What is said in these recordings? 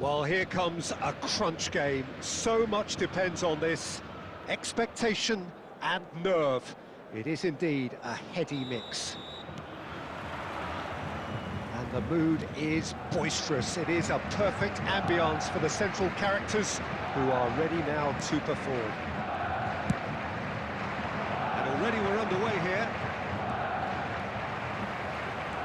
Well, here comes a crunch game. So much depends on this. Expectation and nerve. It is indeed a heady mix. And the mood is boisterous. It is a perfect ambience for the central characters who are ready now to perform. And already we're underway here.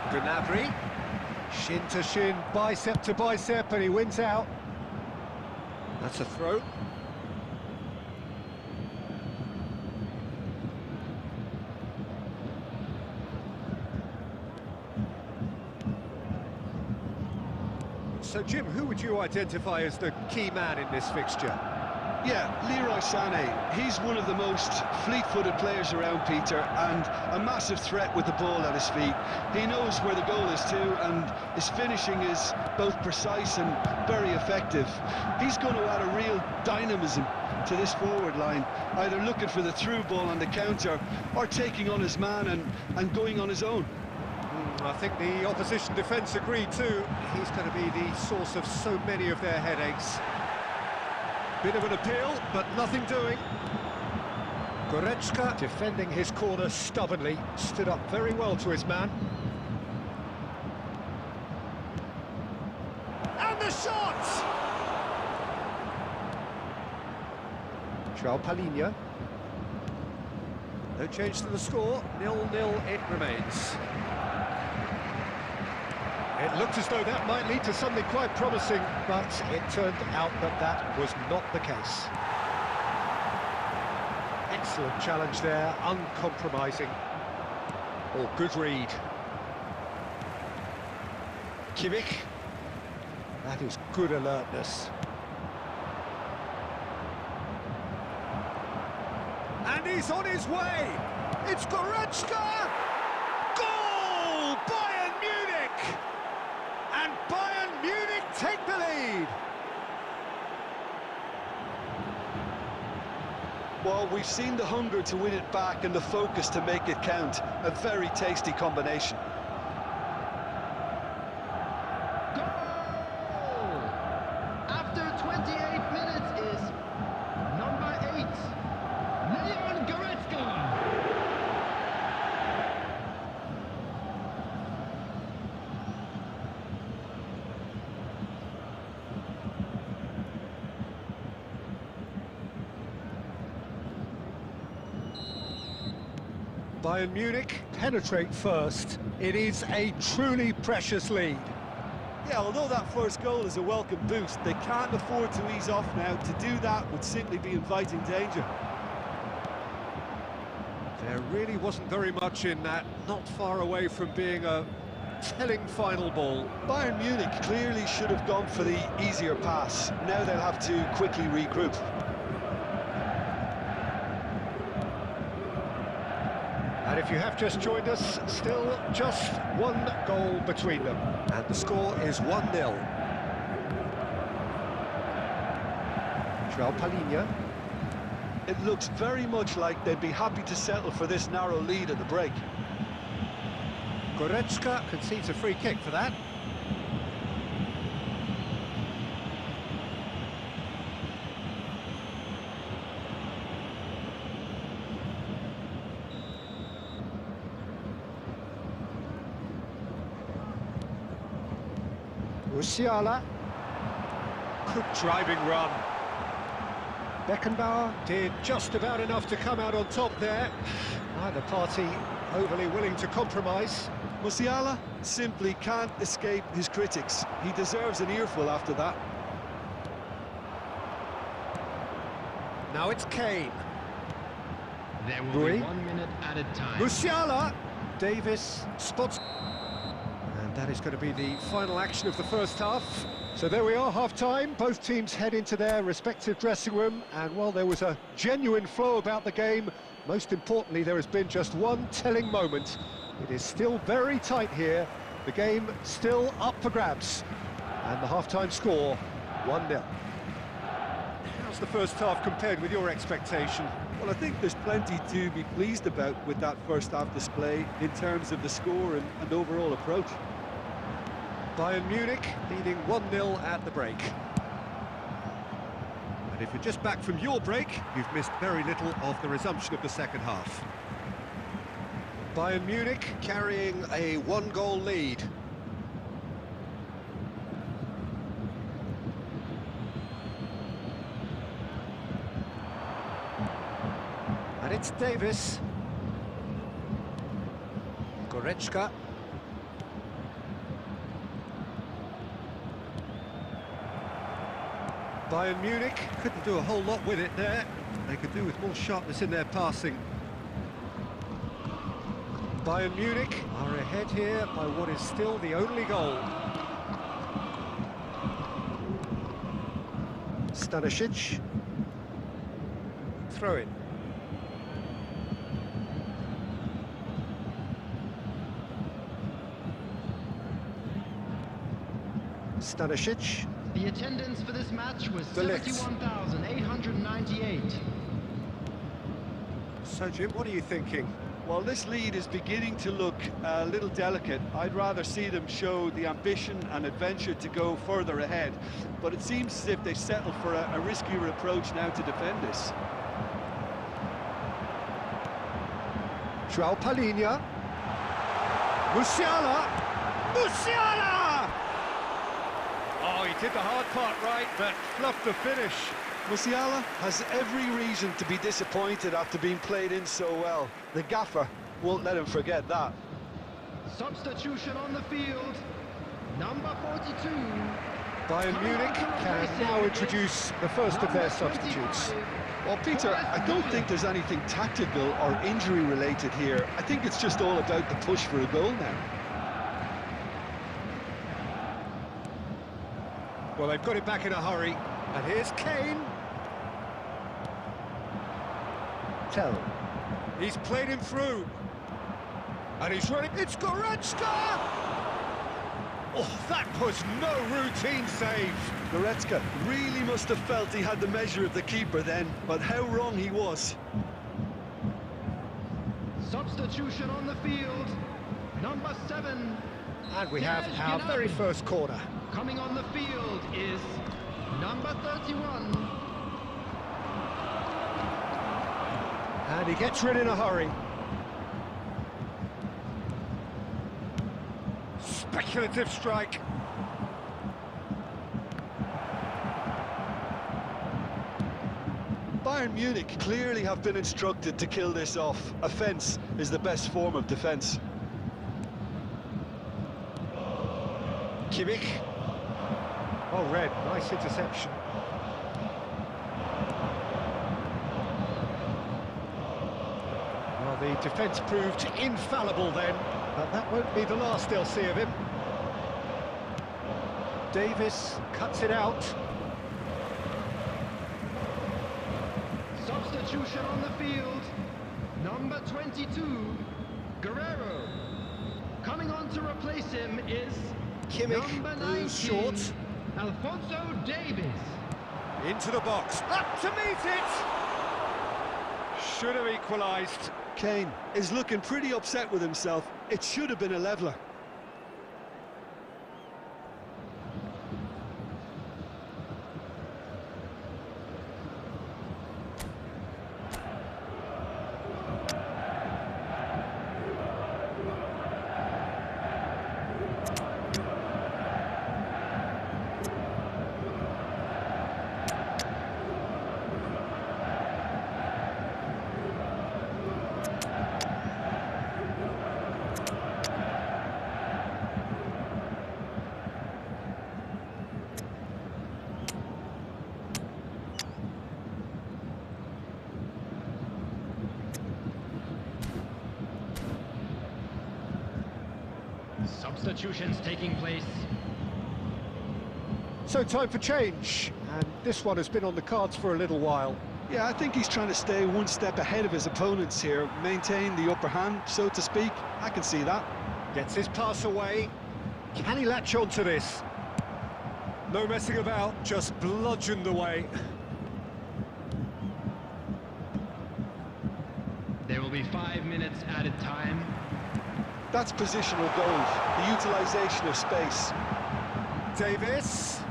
Gnabry. Shin to shin, bicep to bicep, and he wins out. That's a throw. So, Jim, who would you identify as the key man in this fixture? Yeah, Leroy Sané. He's one of the most fleet-footed players around, Peter, and a massive threat with the ball at his feet. He knows where the goal is too, and his finishing is both precise and very effective. He's going to add a real dynamism to this forward line, either looking for the through ball on the counter or taking on his man and going on his own. I think the opposition defence agreed too. He's going to be the source of so many of their headaches. Bit of an appeal, but nothing doing. Goretzka defending his corner stubbornly, stood up very well to his man. And the shot! João Palhinha. No change to the score, 0-0 it remains. It looked as though that might lead to something quite promising, but it turned out that that was not the case. Excellent challenge there, uncompromising. Oh, good read. Kimmich. That is good alertness. And he's on his way! It's Goretzka! Goal! Bayern Munich! And Bayern Munich take the lead! Well, we've seen the hunger to win it back and the focus to make it count. A very tasty combination. Goal! After 28 minutes is number 8, Leon Goretzka! Bayern Munich penetrate first. It is a truly precious lead. Yeah, although that first goal is a welcome boost, they can't afford to ease off now. To do that would simply be inviting danger. There really wasn't very much in that, not far away from being a telling final ball. Bayern Munich clearly should have gone for the easier pass. Now they'll have to quickly regroup. And if you have just joined us, still just one goal between them. And the score is 1-0. João Palhinha. It looks very much like they'd be happy to settle for this narrow lead at the break. Goretzka concedes a free kick for that. Musiala. Good driving run. Beckenbauer did just about enough to come out on top there. Neither party overly willing to compromise. Musiala simply can't escape his critics. He deserves an earful after that. Now it's Kane. There will be 1 minute at a time. Musiala. Davis spots. And that is going to be the final action of the first half. So there we are, half-time. Both teams head into their respective dressing room. And while there was a genuine flow about the game, most importantly, there has been just one telling moment. It is still very tight here. The game still up for grabs. And the half-time score, 1-0. How's the first half compared with your expectation? Well, I think there's plenty to be pleased about with that first half display in terms of the score and overall approach. Bayern Munich leading 1-0 at the break. And if you're just back from your break, you've missed very little of the resumption of the second half. Bayern Munich carrying a one-goal lead. And it's Davis. Goretzka. Bayern Munich couldn't do a whole lot with it there. They could do with more sharpness in their passing. Bayern Munich are ahead here by what is still the only goal. Stanisic. Throw in. Stanisic. The attendance for this match was De Ligt. 71,898. So, Jim, what are you thinking? Well, this lead is beginning to look a little delicate. I'd rather see them show the ambition and adventure to go further ahead. But it seems as if they settled for a riskier approach now to defend this. João Palhinha. Musiala. Musiala! Oh, he did the hard part right, but fluffed the finish. Musiala has every reason to be disappointed after being played in so well. The gaffer won't let him forget that. Substitution on the field. Number 42. Bayern Munich can now introduce the first of their substitutes. Well, Peter, I don't think there's anything tactical or injury-related here. I think it's just all about the push for a goal now. Well, they've got it back in a hurry. And here's Kane. Tell. He's played him through. And he's running. It's Goretzka! Oh, that was no routine save. Goretzka really must have felt he had the measure of the keeper then, but how wrong he was. Substitution on the field. Number 7. And we have our very first corner. Coming on the field is number 31. And he gets rid in a hurry. Speculative strike. Bayern Munich clearly have been instructed to kill this off. Offence is the best form of defence. Kimmich. Oh, red. Nice interception. Well, the defence proved infallible then, but that won't be the last they'll see of him. Davis cuts it out. Substitution on the field. Number 22, Guerrero. Coming on to replace him is Kimmich number 19, moves short. Alphonso Davies. Into the box. Up to meet it! Should have equalised. Kane is looking pretty upset with himself. It should have been a leveller. Substitutions taking place. So time for change, and this one has been on the cards for a little while. Yeah, I think he's trying to stay one step ahead of his opponents here, maintain the upper hand, so to speak. I can see that. Gets his pass away. Can he latch on to this? No messing about, just bludgeoned away. There will be 5 minutes added time. That's positional gold, the utilisation of space. Davis,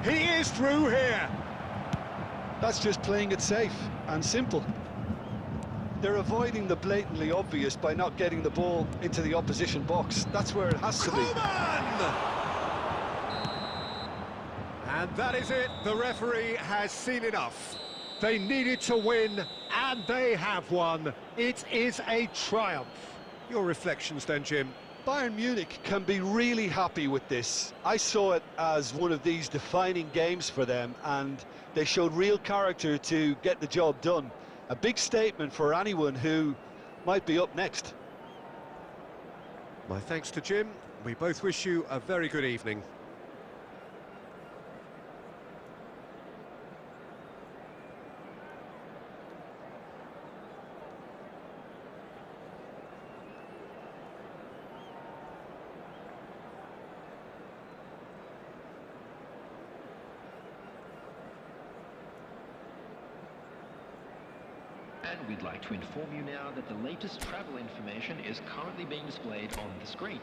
he is through here. That's just playing it safe and simple. They're avoiding the blatantly obvious by not getting the ball into the opposition box. That's where it has to be. And that is it. The referee has seen enough. They needed to win, and they have won. It is a triumph. Your reflections then, Jim? Bayern Munich can be really happy with this. I saw it as one of these defining games for them, and they showed real character to get the job done. A big statement for anyone who might be up next. My thanks to Jim. We both wish you a very good evening. And we'd like to inform you now that the latest travel information is currently being displayed on the screen.